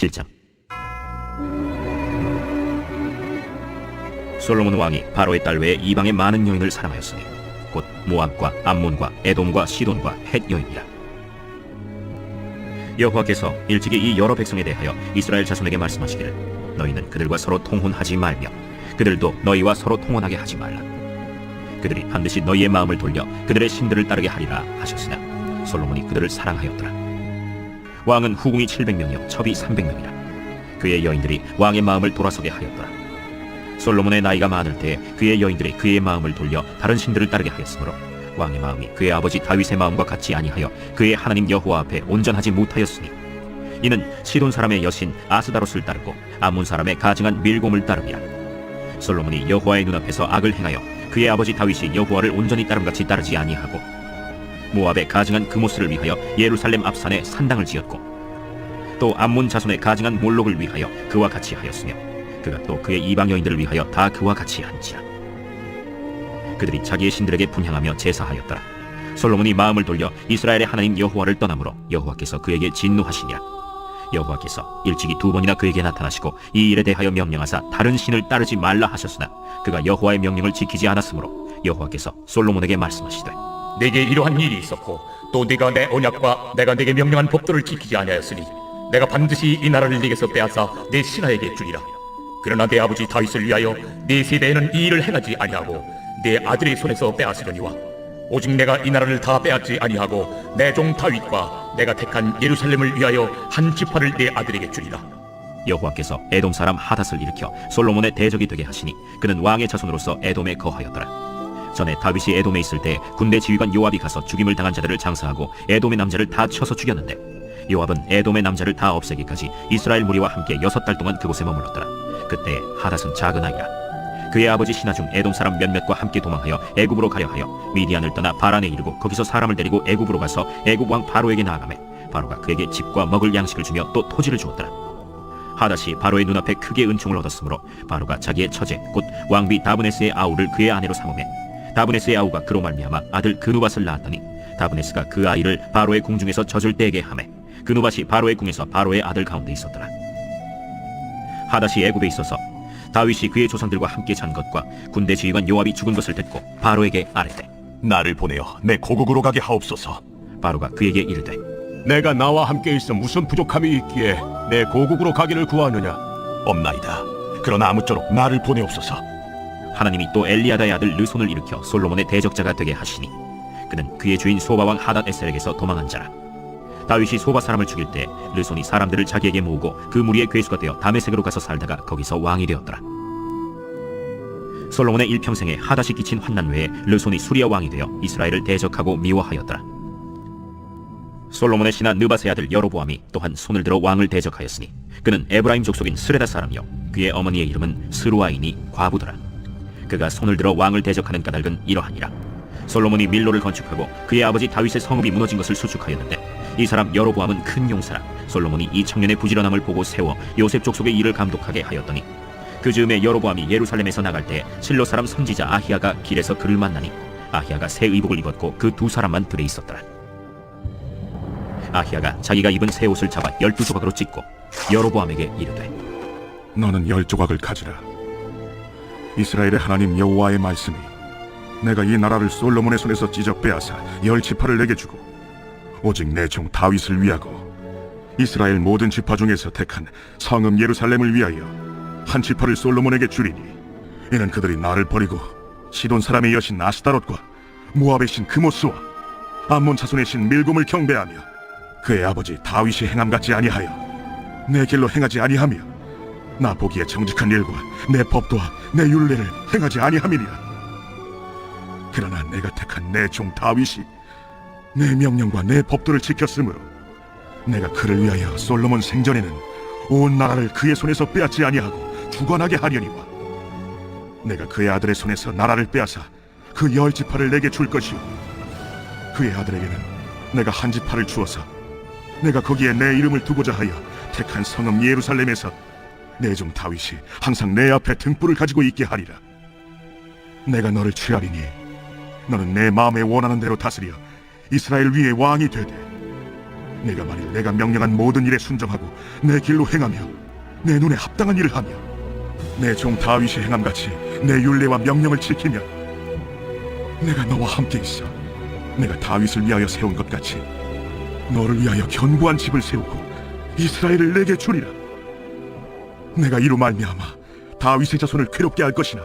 7장. 솔로몬 왕이 바로의 딸 외에 이방의 많은 여인을 사랑하였으니 곧 모압과 암몬과 에돔과 시돈과 헷 여인이라. 여호와께서 일찍이 이 여러 백성에 대하여 이스라엘 자손에게 말씀하시기를 너희는 그들과 서로 통혼하지 말며 그들도 너희와 서로 통혼하게 하지 말라. 그들이 반드시 너희의 마음을 돌려 그들의 신들을 따르게 하리라 하셨으나 솔로몬이 그들을 사랑하였더라. 왕은 후궁이 700명이요 첩이 300명이라. 그의 여인들이 왕의 마음을 돌아서게 하였더라. 솔로몬의 나이가 많을 때에 그의 여인들이 그의 마음을 돌려 다른 신들을 따르게 하였으므로 왕의 마음이 그의 아버지 다윗의 마음과 같이 아니하여 그의 하나님 여호와 앞에 온전하지 못하였으니 이는 시돈 사람의 여신 아스다롯을 따르고 암몬 사람의 가증한 밀곰을 따름이라. 솔로몬이 여호와의 눈앞에서 악을 행하여 그의 아버지 다윗이 여호와를 온전히 따름같이 따르지 아니하고 모압의 가증한 그모스를 위하여 예루살렘 앞산에 산당을 지었고 또 암몬 자손의 가증한 몰록을 위하여 그와 같이 하였으며 그가 또 그의 이방 여인들을 위하여 다 그와 같이 한지라. 그들이 자기의 신들에게 분향하며 제사하였더라. 솔로몬이 마음을 돌려 이스라엘의 하나님 여호와를 떠나므로 여호와께서 그에게 진노하시니라. 여호와께서 일찍이 2번이나 그에게 나타나시고 이 일에 대하여 명령하사 다른 신을 따르지 말라 하셨으나 그가 여호와의 명령을 지키지 않았으므로 여호와께서 솔로몬에게 말씀하시되 내게 이러한 일이 있었고 또 네가 내 언약과 내가 네게 명령한 법도를 지키지 아니하였으니 내가 반드시 이 나라를 네게서 빼앗아 내 신하에게 주리라. 그러나 내 아버지 다윗을 위하여 네 세대에는 이 일을 행하지 아니하고 내 아들의 손에서 빼앗으려니와 오직 내가 이 나라를 다 빼앗지 아니하고 내 종 다윗과 내가 택한 예루살렘을 위하여 한 지파를 내 아들에게 주리라. 여호와께서 에돔 사람 하닷을 일으켜 솔로몬의 대적이 되게 하시니 그는 왕의 자손으로서 에돔에 거하였더라. 전에 다윗이 에돔에 있을 때 군대 지휘관 요압이 가서 죽임을 당한 자들을 장사하고 에돔의 남자를 다 쳐서 죽였는데 요압은 에돔의 남자를 다 없애기까지 이스라엘 무리와 함께 6달 동안 그곳에 머물렀더라. 그때 하닷은 작은 아이라. 그의 아버지 신하 중 에돔 사람 몇몇과 함께 도망하여 애굽으로 가려 하여 미디안을 떠나 바란에 이르고 거기서 사람을 데리고 애굽으로 가서 애굽 왕 바로에게 나아가매 바로가 그에게 집과 먹을 양식을 주며 또 토지를 주었더라. 하닷이 바로의 눈앞에 크게 은총을 얻었으므로 바로가 자기의 처제 곧 왕비 다브네스의 아우를 그의 아내로 삼으매 다브네스의 아우가 그로 말미암아 아들 그누밧을 낳았더니 다브네스가 그 아이를 바로의 궁중에서 젖을 떼게 하매 그누밧이 바로의 궁에서 바로의 아들 가운데 있었더라. 하닷이 애굽에 있어서 다윗이 그의 조상들과 함께 잔 것과 군대 지휘관 요압이 죽은 것을 듣고 바로에게 아뢰되 나를 보내어 내 고국으로 가게 하옵소서. 바로가 그에게 이르되 내가 나와 함께 있어 무슨 부족함이 있기에 내 고국으로 가기를 구하느냐? 없나이다. 그러나 아무쪼록 나를 보내옵소서. 하나님이 또 엘리야다의 아들 르손을 일으켜 솔로몬의 대적자가 되게 하시니 그는 그의 주인 소바왕 하닷 에셀에게서 도망한 자라. 다윗이 소바 사람을 죽일 때 르손이 사람들을 자기에게 모으고 그 무리의 괴수가 되어 다메섹으로 가서 살다가 거기서 왕이 되었더라. 솔로몬의 일평생에 하닷이 끼친 환난 외에 르손이 수리아 왕이 되어 이스라엘을 대적하고 미워하였더라. 솔로몬의 신하 느밧의 아들 여로보암이 또한 손을 들어 왕을 대적하였으니 그는 에브라임 족속인 스레다 사람이요 그의 어머니의 이름은 스루아이니 과부더라. 그가 손을 들어 왕을 대적하는 까닭은 이러하니라. 솔로몬이 밀로를 건축하고 그의 아버지 다윗의 성읍이 무너진 것을 수축하였는데 이 사람 여로보암은 큰 용사라. 솔로몬이 이 청년의 부지런함을 보고 세워 요셉 족속의 일을 감독하게 하였더니 그 즈음에 여로보암이 예루살렘에서 나갈 때 실로 사람 선지자 아히야가 길에서 그를 만나니 아히야가 새 의복을 입었고 그 2사람만 들에 있었더라. 아히야가 자기가 입은 새 옷을 잡아 12조각으로 찢고 여로보암에게 이르되 너는 10조각을 가지라. 이스라엘의 하나님 여호와의 말씀이 내가 이 나라를 솔로몬의 손에서 찢어 빼앗아 10지파를 내게 주고 오직 내 종 다윗을 위하고 이스라엘 모든 지파 중에서 택한 성읍 예루살렘을 위하여 한 지파를 솔로몬에게 주리니 이는 그들이 나를 버리고 시돈 사람의 여신 아스다롯과 모압의 신 그모스와 암몬 자손의 신 밀곰을 경배하며 그의 아버지 다윗이 행함 같지 아니하여 내 길로 행하지 아니하며 나 보기에 정직한 일과 내 법도와 내 율례를 행하지 아니함이니라. 그러나 내가 택한 내 종 다윗이 내 명령과 내 법도를 지켰으므로 내가 그를 위하여 솔로몬 생전에는 온 나라를 그의 손에서 빼앗지 아니하고 주관하게 하려니와 내가 그의 아들의 손에서 나라를 빼앗아 그 10지파를 내게 줄 것이요 그의 아들에게는 내가 한 지파를 주어서 내가 거기에 내 이름을 두고자 하여 택한 성읍 예루살렘에서 내 종 다윗이 항상 내 앞에 등불을 가지고 있게 하리라. 내가 너를 취하리니 너는 내 마음에 원하는 대로 다스려 이스라엘 위에 왕이 되되 내가 만일 내가 명령한 모든 일에 순종하고 내 길로 행하며 내 눈에 합당한 일을 하며 내 종 다윗이 행함같이 내 율례와 명령을 지키면 내가 너와 함께 있어 내가 다윗을 위하여 세운 것 같이 너를 위하여 견고한 집을 세우고 이스라엘을 내게 주리라. 내가 이로 말미암아 다윗의 자손을 괴롭게 할 것이나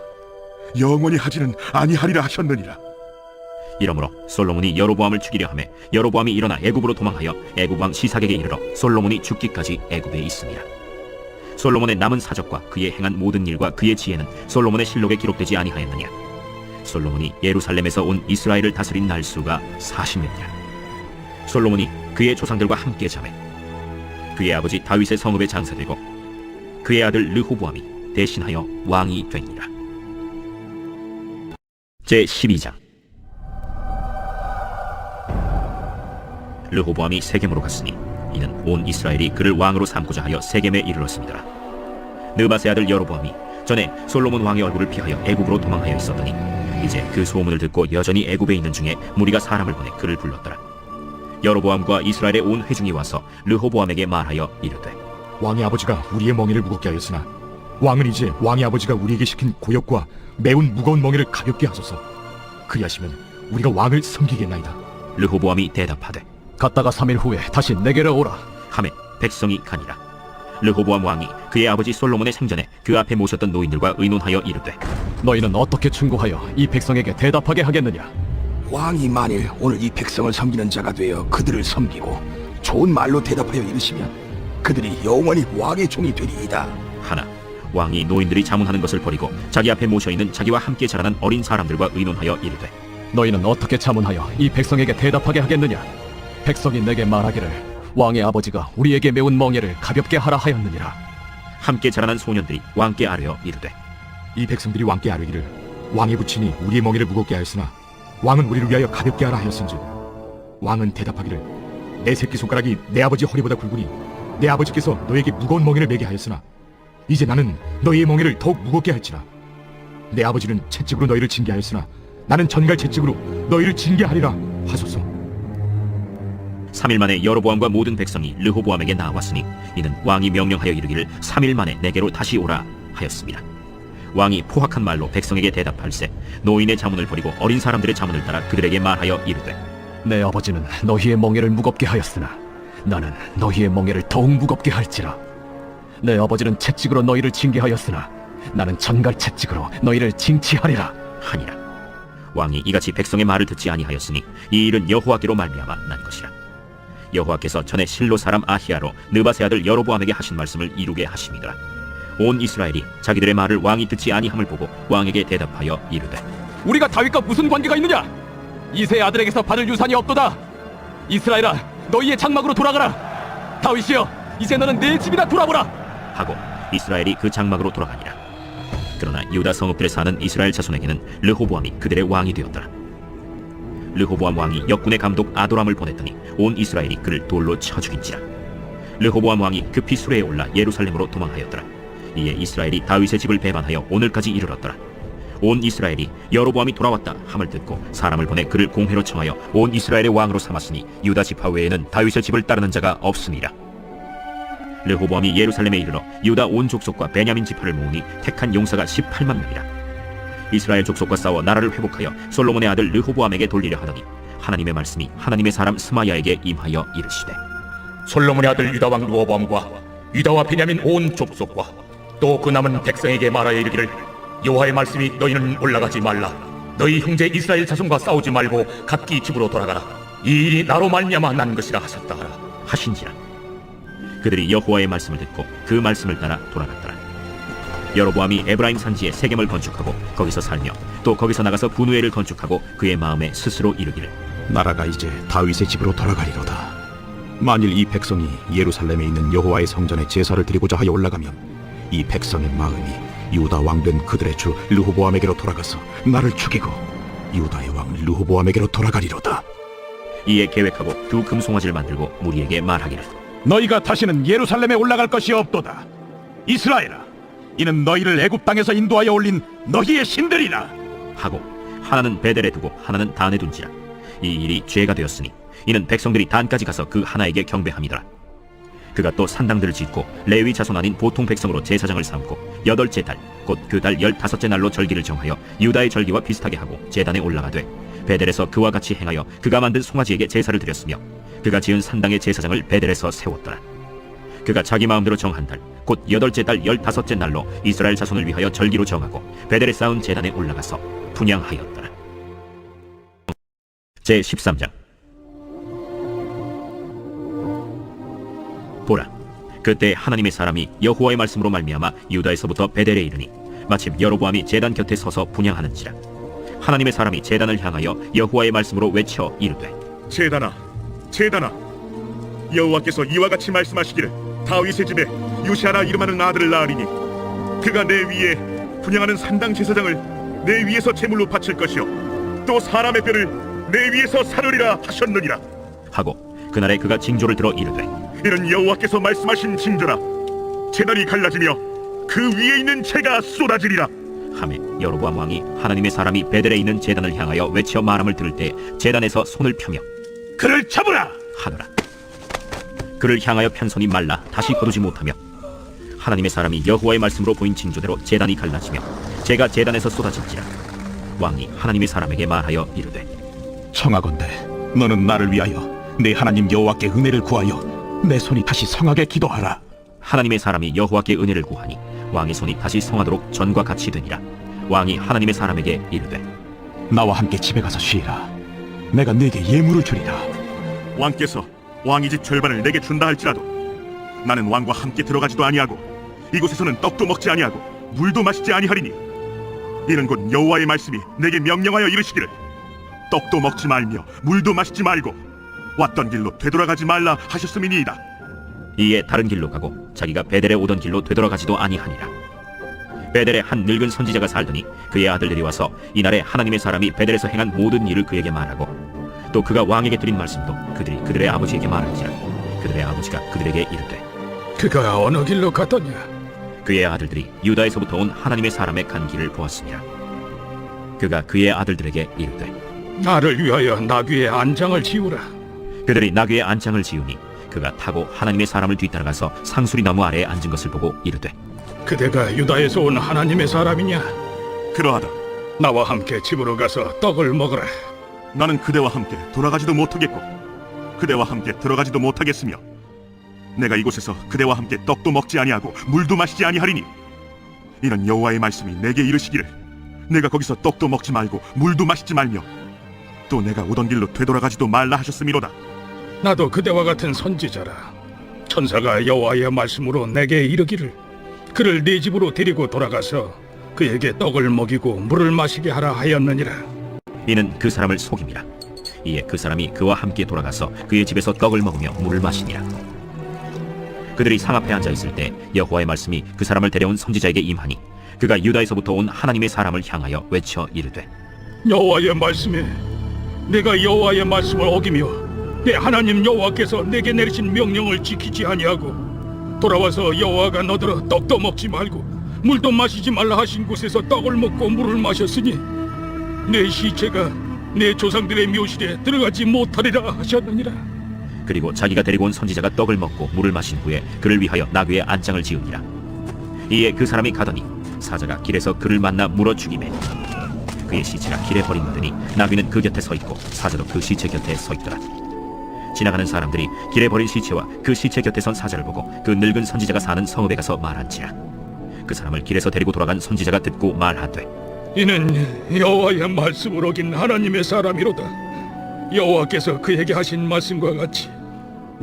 영원히 하지는 아니하리라 하셨느니라. 이러므로 솔로몬이 여로보암을 죽이려 하매 여로보암이 일어나 애굽으로 도망하여 애굽 왕 시삭에게 이르러 솔로몬이 죽기까지 애굽에 있습니다. 솔로몬의 남은 사적과 그의 행한 모든 일과 그의 지혜는 솔로몬의 실록에 기록되지 아니하였느냐. 솔로몬이 예루살렘에서 온 이스라엘을 다스린 날수가 40년이라. 솔로몬이 그의 조상들과 함께 자매 그의 아버지 다윗의 성읍에 장사되고 그의 아들 르호보암이 대신하여 왕이 되니라. 제12장. 르호보암이 세겜으로 갔으니 이는 온 이스라엘이 그를 왕으로 삼고자 하여 세겜에 이르렀습니다. 느바세 아들 여로보암이 전에 솔로몬 왕의 얼굴을 피하여 애굽으로 도망하여 있었더니 이제 그 소문을 듣고 여전히 애굽에 있는 중에 무리가 사람을 보내 그를 불렀더라. 여로보암과 이스라엘의 온 회중이 와서 르호보암에게 말하여 이르되 왕의 아버지가 우리의 멍에를 무겁게 하였으나 왕은 이제 왕의 아버지가 우리에게 시킨 고역과 매운 무거운 멍에를 가볍게 하소서. 그리하시면 우리가 왕을 섬기겠나이다. 르호보암이 대답하되 갔다가 3일 후에 다시 내게로 오라. 하매 백성이 가니라. 르호보암 왕이 그의 아버지 솔로몬의 생전에 그 앞에 모셨던 노인들과 의논하여 이르되 너희는 어떻게 충고하여 이 백성에게 대답하게 하겠느냐? 왕이 만일 오늘 이 백성을 섬기는 자가 되어 그들을 섬기고 좋은 말로 대답하여 이르시면 그들이 영원히 왕의 종이 되리이다. 하나 왕이 노인들이 자문하는 것을 버리고 자기 앞에 모셔있는 자기와 함께 자라난 어린 사람들과 의논하여 이르되 너희는 어떻게 자문하여 이 백성에게 대답하게 하겠느냐? 백성이 내게 말하기를 왕의 아버지가 우리에게 매운 멍에를 가볍게 하라 하였느니라. 함께 자라난 소년들이 왕께 아뢰어 이르되 이 백성들이 왕께 아뢰기를 왕의 부친이 우리의 멍에를 무겁게 하였으나 왕은 우리를 위하여 가볍게 하라 하였은즉 왕은 대답하기를 내 새끼손가락이 내 아버지 허리보다 굵으니 내 아버지께서 너에게 무거운 멍에를 매게 하였으나 이제 나는 너희의 멍에를 더욱 무겁게 할지라. 내 아버지는 채찍으로 너희를 징계하였으나 나는 전갈 채찍으로 너희를 징계하리라 하소서. 3일 만에 여로보암과 모든 백성이 르호보암에게 나왔으니 이는 왕이 명령하여 이르기를 3일 만에 내게로 다시 오라 하였습니다. 왕이 포악한 말로 백성에게 대답할세 노인의 자문을 버리고 어린 사람들의 자문을 따라 그들에게 말하여 이르되 내 아버지는 너희의 멍에를 무겁게 하였으나 나는 너희의 멍에를 더욱 무겁게 할지라. 내 아버지는 채찍으로 너희를 징계하였으나 나는 전갈 채찍으로 너희를 징치하리라 하니라. 왕이 이같이 백성의 말을 듣지 아니하였으니 이 일은 여호와께로 말미암아 난 것이라. 여호와께서 전에 실로 사람 아히야로 느바세 아들 여로보암에게 하신 말씀을 이루게 하심이더라. 온 이스라엘이 자기들의 말을 왕이 듣지 아니함을 보고 왕에게 대답하여 이르되 우리가 다윗과 무슨 관계가 있느냐? 이새의 아들에게서 받을 유산이 없도다. 이스라엘아 너희의 장막으로 돌아가라. 다윗이여 이제 너는 내 집이나 돌아보라 하고 이스라엘이 그 장막으로 돌아가니라. 그러나 유다 성읍들에 사는 이스라엘 자손에게는 르호보암이 그들의 왕이 되었더라. 르호보암 왕이 역군의 감독 아도람을 보냈더니 온 이스라엘이 그를 돌로 쳐 죽인지라. 르호보암 왕이 급히 수레에 올라 예루살렘으로 도망하였더라. 이에 이스라엘이 다윗의 집을 배반하여 오늘까지 이르렀더라. 온 이스라엘이 여로보암이 돌아왔다 함을 듣고 사람을 보내 그를 공회로 청하여 온 이스라엘의 왕으로 삼았으니 유다 지파 외에는 다윗의 집을 따르는 자가 없으니라. 르호보암이 예루살렘에 이르러 유다 온 족속과 베냐민 지파를 모으니 택한 용사가 18만 명이라. 이스라엘 족속과 싸워 나라를 회복하여 솔로몬의 아들 르호보암에게 돌리려 하더니 하나님의 말씀이 하나님의 사람 스마야에게 임하여 이르시되 솔로몬의 아들 유다 왕 르호보암과 유다와 베냐민 온 족속과 또 그 남은 백성에게 말하여 이르기를 여호와의 말씀이 너희는 올라가지 말라. 너희 형제 이스라엘 자손과 싸우지 말고 각기 집으로 돌아가라. 이 일이 나로 말미암아 난 것이라 하셨다 하라. 하신지라. 그들이 여호와의 말씀을 듣고 그 말씀을 따라 돌아갔더라. 여로보암이 에브라임 산지에 세겜을 건축하고 거기서 살며 또 거기서 나가서 분우엘을 건축하고 그의 마음에 스스로 이르기를 나라가 이제 다윗의 집으로 돌아가리로다. 만일 이 백성이 예루살렘에 있는 여호와의 성전에 제사를 드리고자 하여 올라가면 이 백성의 마음이 유다 왕된 그들의 주 르호보암에게로 돌아가서 나를 죽이고 유다의 왕 르호보암에게로 돌아가리로다. 이에 계획하고 두 금송아지를 만들고 무리에게 말하기를 너희가 다시는 예루살렘에 올라갈 것이 없도다. 이스라엘아, 이는 너희를 애굽 땅에서 인도하여 올린 너희의 신들이라. 하고 하나는 베델에 두고 하나는 단에 둔지라. 이 일이 죄가 되었으니 이는 백성들이 단까지 가서 그 하나에게 경배함이더라. 그가 또 산당들을 짓고 레위 자손 아닌 보통 백성으로 제사장을 삼고 8째 달 곧 그 달 15째 날로 절기를 정하여 유다의 절기와 비슷하게 하고 제단에 올라가되 베델에서 그와 같이 행하여 그가 만든 송아지에게 제사를 드렸으며 그가 지은 산당의 제사장을 베델에서 세웠더라. 그가 자기 마음대로 정한 달 곧 8째 달 15째 날로 이스라엘 자손을 위하여 절기로 정하고 베델에 쌓은 제단에 올라가서 분향하였더라. 제 13장. 보라, 그때 하나님의 사람이 여호와의 말씀으로 말미암아 유다에서부터 베델에 이르니 마침 여로보암이 제단 곁에 서서 분향하는지라. 하나님의 사람이 제단을 향하여 여호와의 말씀으로 외쳐 이르되, 제단아, 제단아, 여호와께서 이와 같이 말씀하시기를 다윗의 집에 요시아라 이름하는 아들을 낳으리니 그가 내 위에 분향하는 산당 제사장을 내 위에서 제물로 바칠 것이요 또 사람의 뼈를 내 위에서 사르리라 하셨느니라 하고 그날에 그가 징조를 들어 이르되, 이는 여호와께서 말씀하신 징조라. 제단이 갈라지며 그 위에 있는 재가 쏟아지리라. 하매 여로보암 왕이 하나님의 사람이 베델에 있는 제단을 향하여 외쳐 말함을 들을 때 제단에서 손을 펴며 그를 잡으라. 하더라. 그를 향하여 편 손이 말라 다시 거두지 못하며 하나님의 사람이 여호와의 말씀으로 보인 징조대로 제단이 갈라지며 재가 제단에서 쏟아질지라. 왕이 하나님의 사람에게 말하여 이르되, 청하건대 너는 나를 위하여 내 하나님 여호와께 은혜를 구하여 내 손이 다시 성하게 기도하라. 하나님의 사람이 여호와께 은혜를 구하니 왕의 손이 다시 성하도록 전과 같이 되니라. 왕이 하나님의 사람에게 이르되, 나와 함께 집에 가서 쉬라. 내가 네게 예물을 주리라. 왕께서 왕의 집 절반을 내게 준다 할지라도 나는 왕과 함께 들어가지도 아니하고 이곳에서는 떡도 먹지 아니하고 물도 마시지 아니하리니 이는 곧 여호와의 말씀이 내게 명령하여 이르시기를 떡도 먹지 말며 물도 마시지 말고 왔던 길로 되돌아가지 말라 하셨음이니이다. 이에 다른 길로 가고 자기가 베델에 오던 길로 되돌아가지도 아니하니라. 베델에 한 늙은 선지자가 살더니 그의 아들들이 와서 이날에 하나님의 사람이 베델에서 행한 모든 일을 그에게 말하고 또 그가 왕에게 드린 말씀도 그들이 그들의 아버지에게 말한지라. 그들의 아버지가 그들에게 이르되, 그가 어느 길로 갔더냐? 그의 아들들이 유다에서부터 온 하나님의 사람의 간 길을 보았습니다. 그가 그의 아들들에게 이르되, 나를 위하여 나귀의 안장을 지우라. 그들이 나귀의 안장을 지우니 그가 타고 하나님의 사람을 뒤따라가서 상수리 나무 아래에 앉은 것을 보고 이르되, 그대가 유다에서 온 하나님의 사람이냐? 그러하다. 나와 함께 집으로 가서 떡을 먹으라. 나는 그대와 함께 돌아가지도 못하겠고 그대와 함께 들어가지도 못하겠으며 내가 이곳에서 그대와 함께 떡도 먹지 아니하고 물도 마시지 아니하리니 이는 여호와의 말씀이 내게 이르시기를 내가 거기서 떡도 먹지 말고 물도 마시지 말며 또 내가 오던 길로 되돌아가지도 말라 하셨음이로다. 나도 그대와 같은 선지자라. 천사가 여호와의 말씀으로 내게 이르기를 그를 네 집으로 데리고 돌아가서 그에게 떡을 먹이고 물을 마시게 하라 하였느니라. 이는 그 사람을 속임이라. 이에 그 사람이 그와 함께 돌아가서 그의 집에서 떡을 먹으며 물을 마시니라. 그들이 상 앞에 앉아 있을 때 여호와의 말씀이 그 사람을 데려온 선지자에게 임하니 그가 유다에서부터 온 하나님의 사람을 향하여 외쳐 이르되, 여호와의 말씀에 내가 여호와의 말씀을 어기며 내 하나님 여호와께서 내게 내리신 명령을 지키지 아니하고 돌아와서 여호와가 너더러 떡도 먹지 말고 물도 마시지 말라 하신 곳에서 떡을 먹고 물을 마셨으니 내 시체가 내 조상들의 묘실에 들어가지 못하리라 하셨느니라. 그리고 자기가 데리고 온 선지자가 떡을 먹고 물을 마신 후에 그를 위하여 나귀의 안장을 지으니라. 이에 그 사람이 가더니 사자가 길에서 그를 만나 물어 죽이매 그의 시체가 길에 버림받으니 나귀는 그 곁에 서 있고 사자도 그 시체 곁에 서 있더라. 지나가는 사람들이 길에 버린 시체와 그 시체 곁에 선 사자를 보고 그 늙은 선지자가 사는 성읍에 가서 말한지라. 그 사람을 길에서 데리고 돌아간 선지자가 듣고 말하되, 이는 여호와의 말씀을 어긴 하나님의 사람이로다. 여호와께서 그에게 하신 말씀과 같이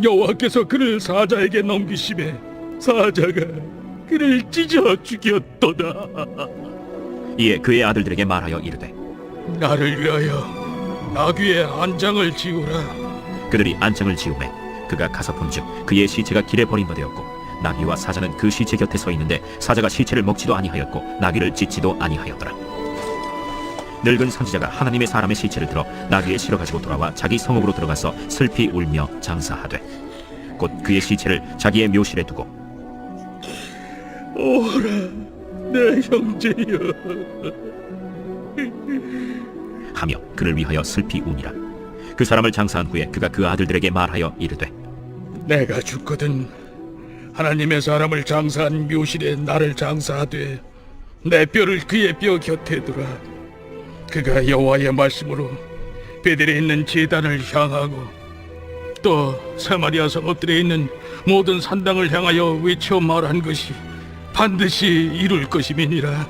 여호와께서 그를 사자에게 넘기심에 사자가 그를 찢어 죽였도다. 이에 그의 아들들에게 말하여 이르되, 나를 위하여 나귀의 안장을 지우라. 그들이 안장을 지우매 그가 가서 본즉 그의 시체가 길에 버림받았고 나귀와 사자는 그 시체 곁에 서 있는데 사자가 시체를 먹지도 아니하였고 나귀를 찢지도 아니하였더라. 늙은 선지자가 하나님의 사람의 시체를 들어 나귀에 실어 가지고 돌아와 자기 성읍으로 들어가서 슬피 울며 장사하되 곧 그의 시체를 자기의 묘실에 두고 오라 내 형제여 하며 그를 위하여 슬피 우니라. 그 사람을 장사한 후에 그가 그 아들들에게 말하여 이르되 내가 죽거든 하나님의 사람을 장사한 묘실에 나를 장사하되 내 뼈를 그의 뼈 곁에 두라. 그가 여호와의 말씀으로 베델에 있는 제단을 향하고 또 사마리아 성읍들에 있는 모든 산당을 향하여 외쳐 말한 것이 반드시 이룰 것임이니라.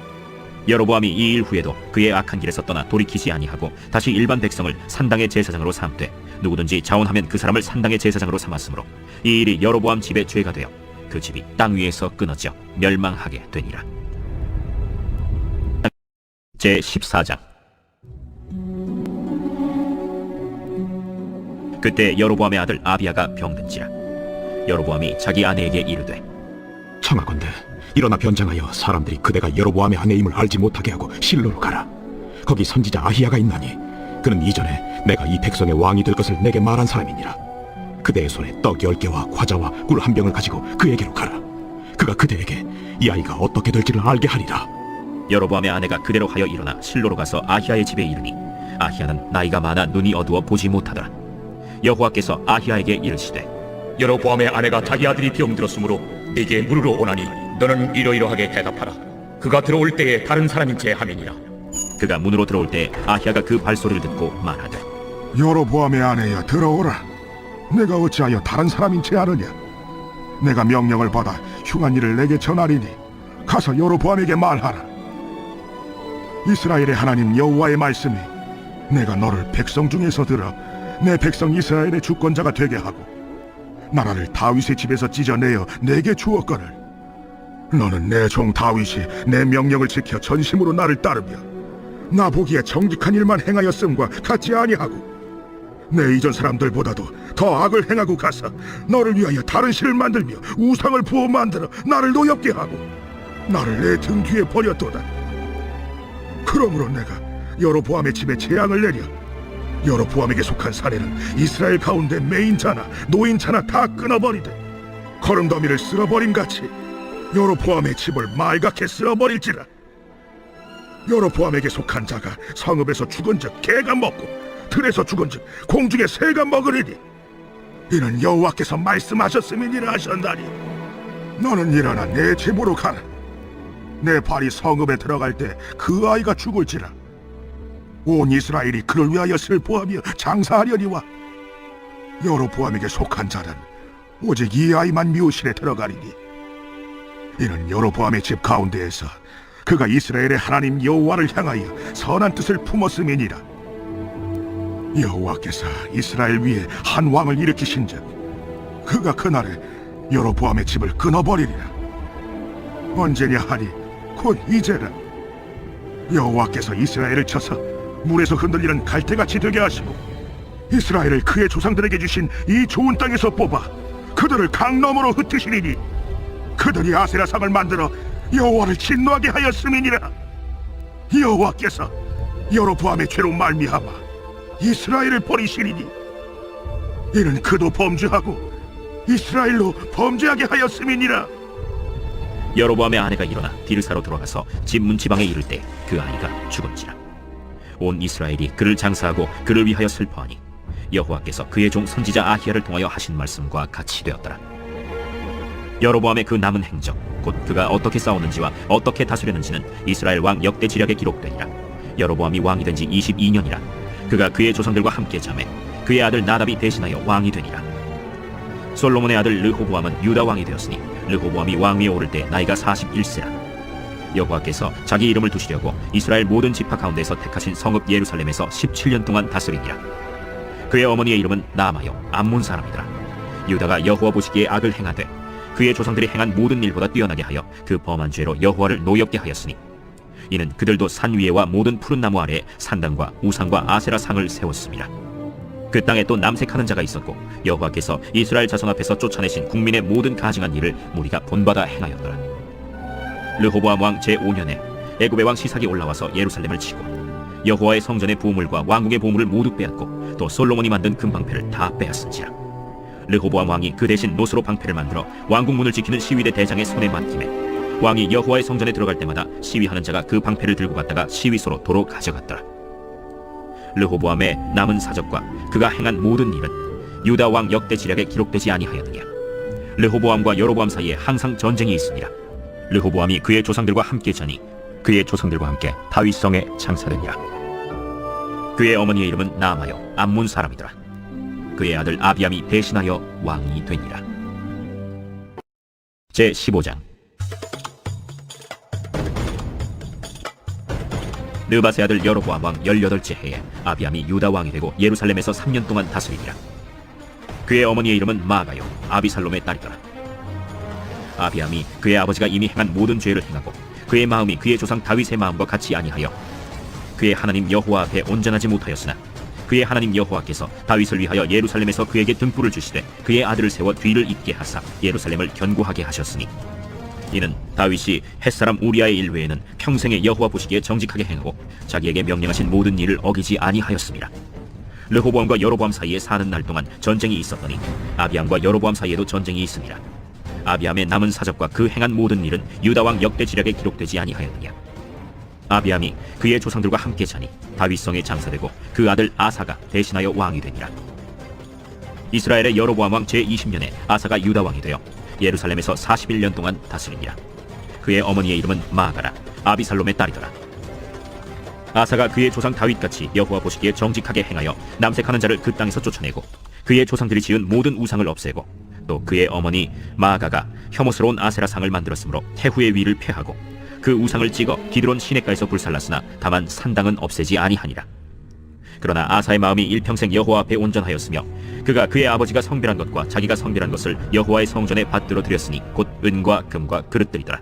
여로보암이 이 일 후에도 그의 악한 길에서 떠나 돌이키지 아니하고 다시 일반 백성을 산당의 제사장으로 삼되 누구든지 자원하면 그 사람을 산당의 제사장으로 삼았으므로 이 일이 여로보암 집의 죄가 되어 그 집이 땅 위에서 끊어져 멸망하게 되니라. 제 14장. 그때 여로보암의 아들 아비야가 병든지라. 여로보암이 자기 아내에게 이르되 청하건대 일어나 변장하여 사람들이 그대가 여로보암의 아내임을 알지 못하게 하고 실로로 가라. 거기 선지자 아히야가 있나니 그는 이전에 내가 이 백성의 왕이 될 것을 내게 말한 사람이니라. 그대의 손에 떡 10개와 과자와 꿀 1병을 가지고 그에게로 가라. 그가 그대에게 이 아이가 어떻게 될지를 알게 하리라. 여로보암의 아내가 그대로 하여 일어나 실로로 가서 아히야의 집에 이르니 아히야는 나이가 많아 눈이 어두워 보지 못하더라. 여호와께서 아히야에게 이르시되 여로보암의 아내가 자기 아들이 병들었으므로 네게 물으러 오나니 너는 이러이러하게 대답하라. 그가 들어올 때에 다른 사람인 체 함이니라. 그가 문으로 들어올 때 아히야가 그 발소리를 듣고 말하되 여로보암의 아내여 들어오라. 내가 어찌하여 다른 사람인 채 아느냐? 내가 명령을 받아 흉한 일을 내게 전하리니 가서 여로보암에게 말하라. 이스라엘의 하나님 여호와의 말씀이 내가 너를 백성 중에서 들어 내 백성 이스라엘의 주권자가 되게 하고 나라를 다윗의 집에서 찢어내어 내게 주었거늘 너는 내 종 다윗이 내 명령을 지켜 전심으로 나를 따르며 나 보기에 정직한 일만 행하였음과 같지 아니하고 내 이전 사람들보다도 더 악을 행하고 가서 너를 위하여 다른 신을 만들며 우상을 부어 만들어 나를 노엽게 하고 나를 내 등 뒤에 버렸도다. 그러므로 내가 여로보암의 집에 재앙을 내려 여로보암에게 속한 사내는 이스라엘 가운데 매인자나 노인자나 다 끊어버리되 거름더미를 쓸어버림같이 여로보암의 집을 말갛게 쓸어버릴지라. 여로보암에게 속한 자가 성읍에서 죽은즉 개가 먹고 들에서 죽은즉 공중에 새가 먹으리니 이는 여호와께서 말씀하셨음이니라 하셨나니 너는 일어나 내 집으로 가라. 내 발이 성읍에 들어갈 때 그 아이가 죽을지라. 온 이스라엘이 그를 위하여 슬퍼하며 장사하려니와 여로보암에게 속한 자는 오직 이 아이만 묘실에 들어가리니 이는 여로보암의 집 가운데에서 그가 이스라엘의 하나님 여호와를 향하여 선한 뜻을 품었음이니라. 여호와께서 이스라엘 위에 한 왕을 일으키신즉 그가 그날에 여로보암의 집을 끊어버리리라. 언제냐 하니 곧 이제라. 여호와께서 이스라엘을 쳐서 물에서 흔들리는 갈대같이 되게 하시고 이스라엘을 그의 조상들에게 주신 이 좋은 땅에서 뽑아 그들을 강 너머로 흩으시리니 그들이 아세라상을 만들어 여호와를 진노하게 하였음이니라. 여호와께서 여로보암의 죄로 말미암아 이스라엘을 버리시리니 이는 그도 범죄하고 이스라엘로 범죄하게 하였음이니라. 여로보암의 아내가 일어나 디르사로 들어가서 집 문지방에 이를 때 그 아이가 죽은지라. 온 이스라엘이 그를 장사하고 그를 위하여 슬퍼하니 여호와께서 그의 종 선지자 아히야를 통하여 하신 말씀과 같이 되었더라. 여로보암의 그 남은 행적 곧 그가 어떻게 싸우는지와 어떻게 다스렸는지는 이스라엘 왕 역대 지략에 기록되니라. 여로보암이 왕이 된 지 22년이라. 그가 그의 조상들과 함께 자매 그의 아들 나답이 대신하여 왕이 되니라. 솔로몬의 아들 르호보암은 유다 왕이 되었으니 르호보암이 왕 위에 오를 때 나이가 41세라. 여호와께서 자기 이름을 두시려고 이스라엘 모든 지파 가운데서 택하신 성읍 예루살렘에서 17년 동안 다스리니라. 그의 어머니의 이름은 나아마요 암몬 사람이더라. 유다가 여호와 보시기에 악을 행하되 그의 조상들이 행한 모든 일보다 뛰어나게 하여 그 범한 죄로 여호와를 노엽게 하였으니 이는 그들도 산 위에와 모든 푸른 나무 아래에 산당과 우상과 아세라 상을 세웠습니다. 그 땅에 또 남색하는 자가 있었고 여호와께서 이스라엘 자손 앞에서 쫓아내신 국민의 모든 가증한 일을 무리가 본받아 행하였더라. 르호보암 왕 제5년에 애굽의 왕 시삭이 올라와서 예루살렘을 치고 여호와의 성전의 보물과 왕궁의 보물을 모두 빼앗고 또 솔로몬이 만든 금방패를 다 빼앗은지라. 르호보암 왕이 그 대신 노스로 방패를 만들어 왕궁 문을 지키는 시위대 대장의 손에 맡기매 왕이 여호와의 성전에 들어갈 때마다 시위하는 자가 그 방패를 들고 갔다가 시위소로 도로 가져갔더라. 르호보암의 남은 사적과 그가 행한 모든 일은 유다 왕 역대 지략에 기록되지 아니하였느냐. 르호보암과 여로보암 사이에 항상 전쟁이 있습니다. 르호보암이 그의 조상들과 함께 자니 그의 조상들과 함께 다윗성에 장사되니라. 그의 어머니의 이름은 나아마요 암몬 사람이더라. 그의 아들 아비암이 대신하여 왕이 되니라. 제 15장. 느바세 아들 여로보암 왕 18째 해에 아비암이 유다 왕이 되고 예루살렘에서 3년 동안 다스리니라. 그의 어머니의 이름은 마가요 아비살롬의 딸이더라. 아비암이 그의 아버지가 이미 행한 모든 죄를 행하고 그의 마음이 그의 조상 다윗의 마음과 같이 아니하여 그의 하나님 여호와 앞에 온전하지 못하였으나 그의 하나님 여호와께서 다윗을 위하여 예루살렘에서 그에게 등불을 주시되 그의 아들을 세워 뒤를 잇게 하사 예루살렘을 견고하게 하셨으니 이는 다윗이 햇사람 우리아의 일 외에는 평생에 여호와 보시기에 정직하게 행하고 자기에게 명령하신 모든 일을 어기지 아니하였습니다. 르호보암과 여로보암 사이에 사는 날 동안 전쟁이 있었더니 아비암과 여로보암 사이에도 전쟁이 있으니라. 아비암의 남은 사적과 그 행한 모든 일은 유다 왕 역대 지략에 기록되지 아니하였느냐. 아비암이 그의 조상들과 함께 자니 다윗성에 장사되고 그 아들 아사가 대신하여 왕이 되니라. 이스라엘의 여로보암 왕 제20년에 아사가 유다 왕이 되어 예루살렘에서 41년 동안 다스리니라. 그의 어머니의 이름은 마가라 아비살롬의 딸이더라. 아사가 그의 조상 다윗같이 여호와 보시기에 정직하게 행하여 남색하는 자를 그 땅에서 쫓아내고 그의 조상들이 지은 모든 우상을 없애고 또 그의 어머니 마아가가 혐오스러운 아세라 상을 만들었으므로 태후의 위를 폐하고 그 우상을 찍어 기드론 시내가에서 불살랐으나 다만 산당은 없애지 아니하니라. 그러나 아사의 마음이 일평생 여호와 앞에 온전하였으며 그가 그의 아버지가 성별한 것과 자기가 성별한 것을 여호와의 성전에 받들어 드렸으니 곧 은과 금과 그릇들이더라.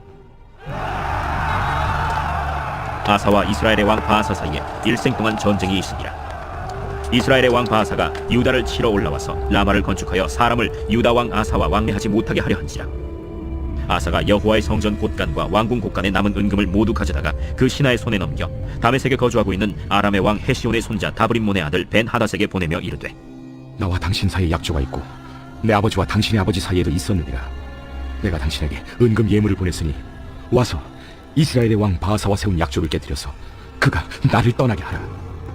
아사와 이스라엘의 왕 바아사 사이에 일생 동안 전쟁이 있으니라. 이스라엘의 왕 바아사가 유다를 치러 올라와서 라마를 건축하여 사람을 유다 왕 아사와 왕래하지 못하게 하려 한지라. 아사가 여호와의 성전 곳간과 왕궁 곳간에 남은 은금을 모두 가져다가 그 신하의 손에 넘겨 다메섹에 거주하고 있는 아람의 왕 헤시온의 손자 다브림몬의 아들 벤 하닷에게 보내며 이르되 나와 당신 사이에 약조가 있고 내 아버지와 당신의 아버지 사이에도 있었느니라. 내가 당신에게 은금 예물을 보냈으니 와서 이스라엘의 왕 바아사와 세운 약조를 깨뜨려서 그가 나를 떠나게 하라.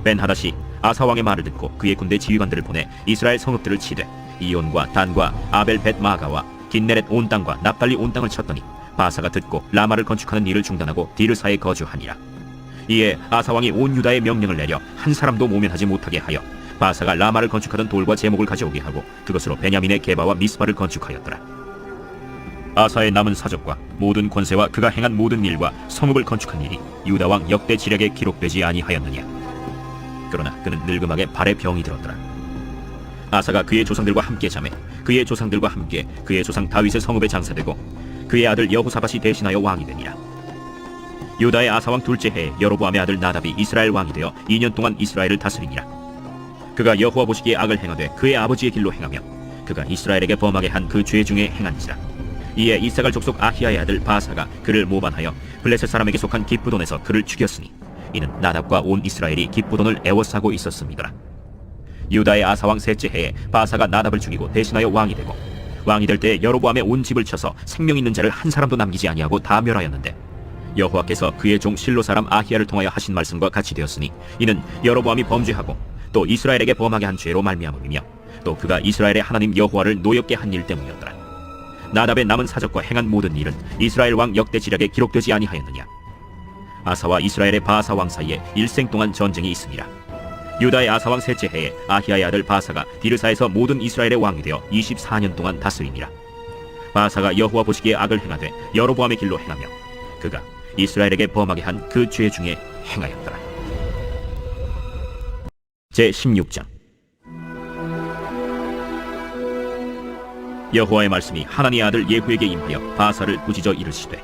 벤 하닷이 아사 왕의 말을 듣고 그의 군대 지휘관들을 보내 이스라엘 성읍들을 치되 이온과 단과 아벨 벳 마가와 긴네렛 온 땅과 납달리 온 땅을 쳤더니 바아사가 듣고 라마를 건축하는 일을 중단하고 디르사에 거주하니라. 이에 아사 왕이 온 유다에 명령을 내려 한 사람도 모면하지 못하게 하여 바아사가 라마를 건축하던 돌과 제목을 가져오게 하고 그것으로 베냐민의 게바와 미스바를 건축하였더라. 아사의 남은 사적과 모든 권세와 그가 행한 모든 일과 성읍을 건축한 일이 유다 왕 역대 지략에 기록되지 아니하였느냐. 그러나 그는 늙음하게 발에 병이 들었더라. 아사가 그의 조상들과 함께 자매 그의 조상들과 함께 그의 조상 다윗의 성읍에 장사되고 그의 아들 여호사밧이 대신하여 왕이 되니라. 유다의 아사 왕 둘째 해에 여로보암의 아들 나답이 이스라엘 왕이 되어 2년 동안 이스라엘을 다스리니라. 그가 여호와 보시기에 악을 행하되 그의 아버지의 길로 행하며 그가 이스라엘에게 범하게 한 그 죄 중에 행한지라. 이에 이사갈 족속 아히야의 아들 바사가 그를 모반하여 블레셋 사람에게 속한 기브돈에서 그를 죽였으니 이는 나답과 온 이스라엘이 기브돈을 애워싸고 있었음이더라. 유다의 아사왕 셋째 해에 바사가 나답을 죽이고 대신하여 왕이 되고 왕이 될 때 여로보암의 온 집을 쳐서 생명 있는 자를 한 사람도 남기지 아니하고 다 멸하였는데 여호와께서 그의 종 실로 사람 아히야를 통하여 하신 말씀과 같이 되었으니 이는 여로보암이 범죄하고 또 이스라엘에게 범하게 한 죄로 말미암음이며 또 그가 이스라엘의 하나님 여호와를 노엽게 한 일 때문이었더라. 나답의 남은 사적과 행한 모든 일은 이스라엘 왕 역대 지략에 기록되지 아니하였느냐. 아사와 이스라엘의 바아사 왕 사이에 일생 동안 전쟁이 있으니라. 유다의 아사 왕 셋째 해에 아히야의 아들 바사가 디르사에서 모든 이스라엘의 왕이 되어 24년 동안 다스리니라. 바사가 여호와 보시기에 악을 행하되 여로보암의 길로 행하며 그가 이스라엘에게 범하게 한 그 죄 중에 행하였더라. 제 16장. 여호와의 말씀이 하나니의 아들 예후에게 임하여 바사를 부지저 이르시되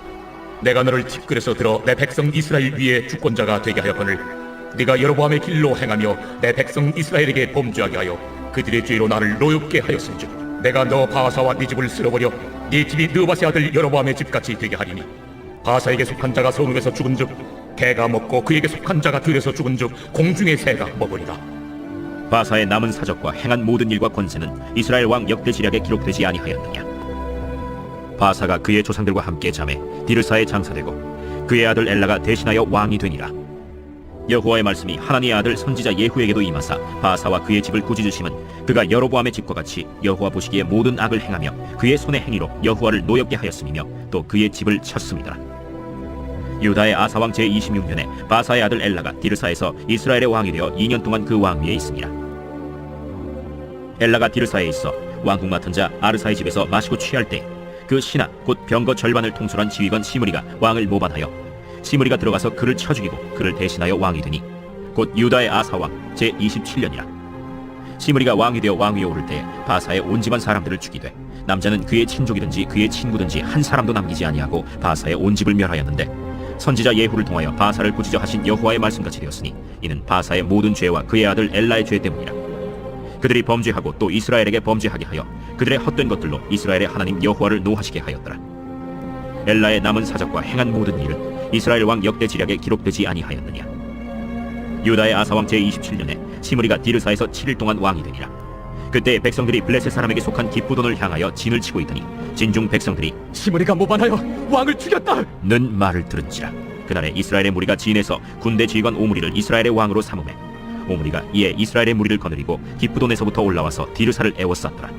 내가 너를 집글에서 들어 내 백성 이스라엘 위에 주권자가 되게 하였거늘 네가 여로보암의 길로 행하며 내 백성 이스라엘에게 범죄하게 하여 그들의 죄로 나를 노엽게 하였은즉 내가 너 바사와 네 집을 쓸어버려 네 집이 느바세 아들 여로보암의 집같이 되게 하리니 바사에게 속한 자가 성읍에서 죽은즉 개가 먹고 그에게 속한 자가 들에서 죽은즉 공중의 새가 먹으리라. 바사의 남은 사적과 행한 모든 일과 권세는 이스라엘 왕 역대 지략에 기록되지 아니하였느냐. 바사가 그의 조상들과 함께 자매 디르사에 장사되고 그의 아들 엘라가 대신하여 왕이 되니라. 여호와의 말씀이 하나님의 아들 선지자 예후에게도 임하사 바사와 그의 집을 꾸짖으심은 그가 여로보암의 집과 같이 여호와 보시기에 모든 악을 행하며 그의 손의 행위로 여호와를 노엽게 하였음이며 또 그의 집을 쳤음이더라. 유다의 아사 왕 제26년에 바사의 아들 엘라가 디르사에서 이스라엘의 왕이 되어 2년 동안 그 왕위에 있습니다. 엘라가 디르사에 있어 왕궁 맡은 자 아르사의 집에서 마시고 취할 때 그 신하 곧 병거 절반을 통솔한 지휘관 시므리가 왕을 모반하여 시므리가 들어가서 그를 쳐 죽이고 그를 대신하여 왕이 되니 곧 유다의 아사 왕 제27년이라. 시므리가 왕이 되어 왕위에 오를 때 바사의 온 집안 사람들을 죽이되 남자는 그의 친족이든지 그의 친구든지 한 사람도 남기지 아니하고 바사의 온 집을 멸하였는데 선지자 예후를 통하여 바사를 꾸짖어 하신 여호와의 말씀같이 되었으니 이는 바사의 모든 죄와 그의 아들 엘라의 죄 때문이라. 그들이 범죄하고 또 이스라엘에게 범죄하게 하여 그들의 헛된 것들로 이스라엘의 하나님 여호와를 노하시게 하였더라. 엘라의 남은 사적과 행한 모든 일은 이스라엘 왕 역대 지략에 기록되지 아니하였느냐. 유다의 아사 왕 제27년에 시므리가 디르사에서 7일 동안 왕이 되니라. 그때 백성들이 블레셋 사람에게 속한 기쁘돈을 향하여 진을 치고 있더니 진중 백성들이 시므리가 모반하여 왕을 죽였다. 는 말을 들은지라. 그날에 이스라엘의 무리가 진에서 군대 지휘관 오므리를 이스라엘의 왕으로 삼음해 오므리가 이에 이스라엘의 무리를 거느리고 기쁘돈에서부터 올라와서 디르사를 애워쌌더라.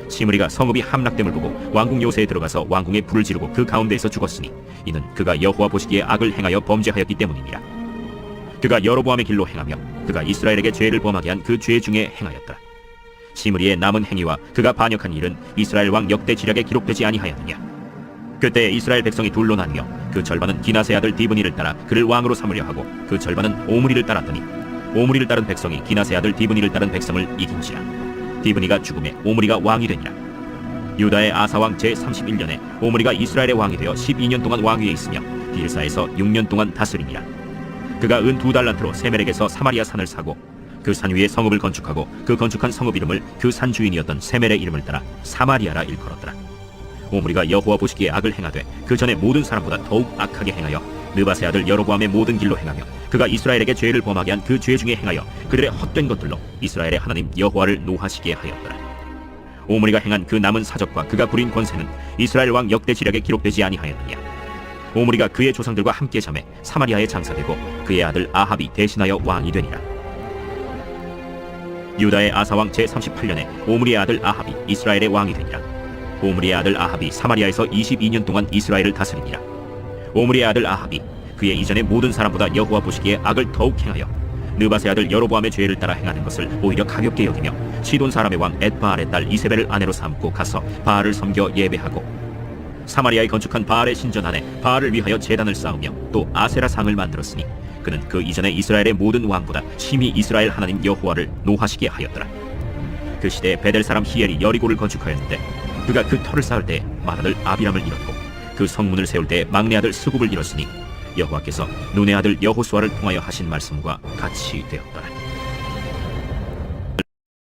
시므리가 성읍이 함락됨을 보고 왕궁 요새에 들어가서 왕궁에 불을 지르고 그 가운데에서 죽었으니 이는 그가 여호와 보시기에 악을 행하여 범죄하였기 때문이니라. 그가 여로보암의 길로 행하며 그가 이스라엘에게 죄를 범하게 한 그 죄 중에 행하였더라. 시므리의 남은 행위와 그가 반역한 일은 이스라엘 왕 역대 지략에 기록되지 아니하였느냐. 그때 이스라엘 백성이 둘로 나뉘어 그 절반은 기나스의 아들 디브니를 따라 그를 왕으로 삼으려 하고 그 절반은 오므리를 따랐더니 오므리를 따른 백성이 기나스의 아들 디브니를 따른 백성을 이긴지라. 디브니가 죽음에 오므리가 왕이 되니라. 유다의 아사 왕 제31년에 오므리가 이스라엘의 왕이 되어 12년 동안 왕위에 있으며 디르사에서 6년 동안 다스리니라. 그가 은 2달란트로 세멜에게서 사마리아 산을 사고 그 산 위에 성읍을 건축하고 그 건축한 성읍 이름을 그 산 주인이었던 세멜의 이름을 따라 사마리아라 일컬었더라. 오므리가 여호와 보시기에 악을 행하되 그 전에 모든 사람보다 더욱 악하게 행하여 느바세 아들 여로보암의 모든 길로 행하며 그가 이스라엘에게 죄를 범하게 한 그 죄 중에 행하여 그들의 헛된 것들로 이스라엘의 하나님 여호와를 노하시게 하였더라. 오므리가 행한 그 남은 사적과 그가 부린 권세는 이스라엘 왕 역대 지략에 기록되지 아니하였느냐. 오므리가 그의 조상들과 함께 잠에 사마리아에 장사되고 그의 아들 아합이 대신하여 왕이 되니라. 유다의 아사 왕 제38년에 오므리의 아들 아합이 이스라엘의 왕이 되니라. 오므리의 아들 아합이 사마리아에서 22년 동안 이스라엘을 다스리니라. 오므리의 아들 아합이 그의 이전의 모든 사람보다 여호와 보시기에 악을 더욱 행하여 느바세 아들 여로보암의 죄를 따라 행하는 것을 오히려 가볍게 여기며 시돈 사람의 왕 엣바알의 딸 이세벨을 아내로 삼고 가서 바알을 섬겨 예배하고 사마리아에 건축한 바알의 신전 안에 바알을 위하여 제단을 쌓으며 또 아세라 상을 만들었으니 그는 그 이전에 이스라엘의 모든 왕보다 심히 이스라엘 하나님 여호와를 노하시게 하였더라. 그 시대에 베델 사람 히엘이 여리고를 건축하였는데 그가 그 터를 쌓을 때 맏아들 아비람을 잃었고 그 성문을 세울 때 막내 아들 스굽을 잃었으니 여호와께서 눈의 아들 여호수아를 통하여 하신 말씀과 같이 되었더라.